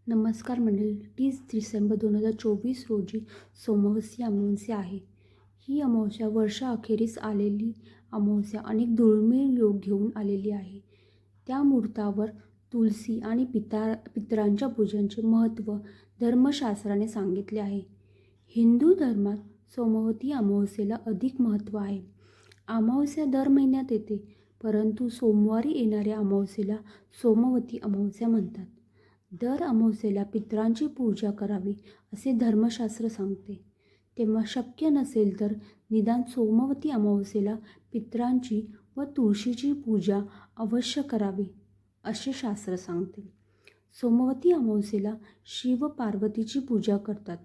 नमस्कार मंडळी. 30 डिसेंबर 2024 रोजी सोमवती अमावस्या आहे. ही अमावस्या वर्षाअखेरीस आलेली अमावस्या अनेक दुर्मिळ योग घेऊन आलेली आहे. त्या मुहूर्तावर तुलसी आणि पितरांच्या पूजनाचे महत्त्व धर्मशास्त्राने सांगितले आहे. हिंदू धर्मात सोमवती अमावस्येला अधिक महत्त्व आहे. अमावस्या दर महिन्यात येते, परंतु सोमवारी येणाऱ्या अमावस्येला सोमवती अमावस्या म्हणतात. दर अमावस्येला पितरांची पूजा करावी असे धर्मशास्त्र सांगते. तेव्हा शक्य नसेल तर निदान सोमवती अमावस्येला पितरांची व तुळशीची पूजा अवश्य करावी असे शास्त्र सांगते. सोमवती अमावस्येला शिव पार्वतीची पूजा करतात.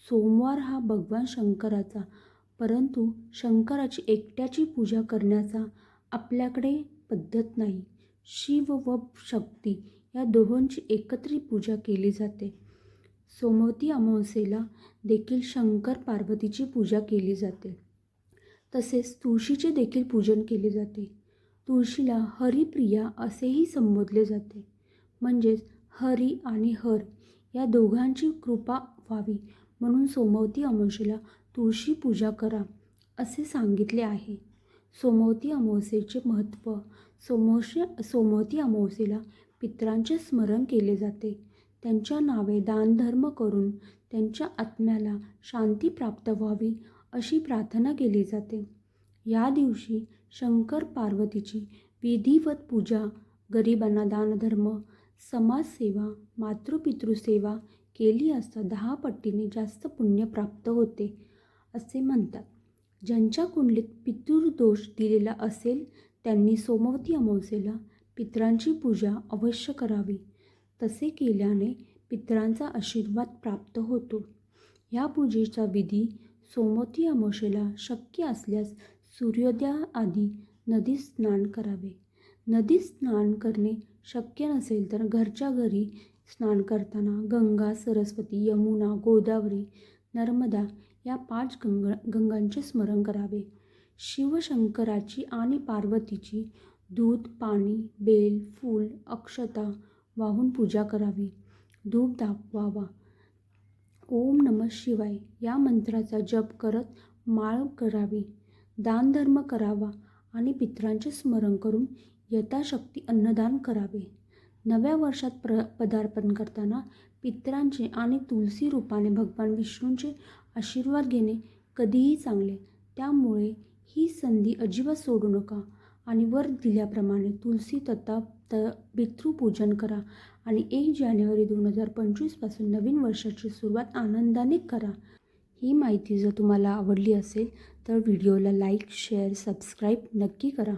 सोमवार हा भगवान शंकराचा, परंतु शंकराची एकट्याची पूजा करण्याचा आपल्याकडे पद्धत नाही. शिव व शक्ती या दोहोंची एकत्रित पूजा केली जाते. सोमवती अमावस्येला देखील शंकर पार्वतीची पूजा केली जाते. तसेच तुळशीचे देखील पूजन केले जाते. तुळशीला हरिप्रिया असेही संबोधले जाते. म्हणजेच हरी आणि हर या दोघांची कृपा व्हावी म्हणून सोमवती अमावस्येला तुळशी पूजा करा असे सांगितले आहे. सोमवती अमावस्येचे महत्त्व. सोमवती अमावस्येला पितरांचे स्मरण केले जाते. त्यांच्या नावे दानधर्म करून त्यांच्या आत्म्याला शांती प्राप्त व्हावी अशी प्रार्थना केली जाते. या दिवशी शंकर पार्वतीची विधिवत पूजा, गरिबांना दानधर्म, समाजसेवा, मातृपितृसेवा केली असता 10 पटीने जास्त पुण्य प्राप्त होते असे म्हणतात. ज्यांच्या कुंडलीत पितृदोष दिलेला असेल त्यांनी सोमवती अमावस्येला पितरांची पूजा अवश्य करावी. तसे केल्याने पितरांचा आशीर्वाद प्राप्त होतो. या पूजेचा विधी सोमवती अमावस्येला शक्य असल्यास सूर्योदयाआधी नदीत स्नान करावे. नदीत स्नान करणे शक्य नसेल तर घरच्या घरी स्नान करताना गंगा, सरस्वती, यमुना, गोदावरी, नर्मदा या 5 गंगांचे स्मरण करावे. शिवशंकराची आणि पार्वतीची दूध, पाणी, बेल, फूल, अक्षता वाहून पूजा करावी. धूप दाखवावा. ओम नमः शिवाय या मंत्राचा जप करत माळ करावी. दानधर्म करावा आणि पितरांचे स्मरण करून यथाशक्ती अन्नदान करावे. नव्या वर्षात पदार्पण करताना पितरांचे आणि तुलसी रूपाने भगवान विष्णूंचे आशीर्वाद घेणे कधीही चांगले. त्यामुळे ही संधी अजिबात सोडू नका आणि वर दिल्याप्रमाणे तुलसी तथा पितृपूजन करा आणि 1 जानेवारी 2025 पासून नवीन वर्षाची सुरुवात आनंदाने करा. ही माहिती जर तुम्हाला आवडली असेल तर व्हिडिओला लाईक, शेअर, सबस्क्राईब नक्की करा.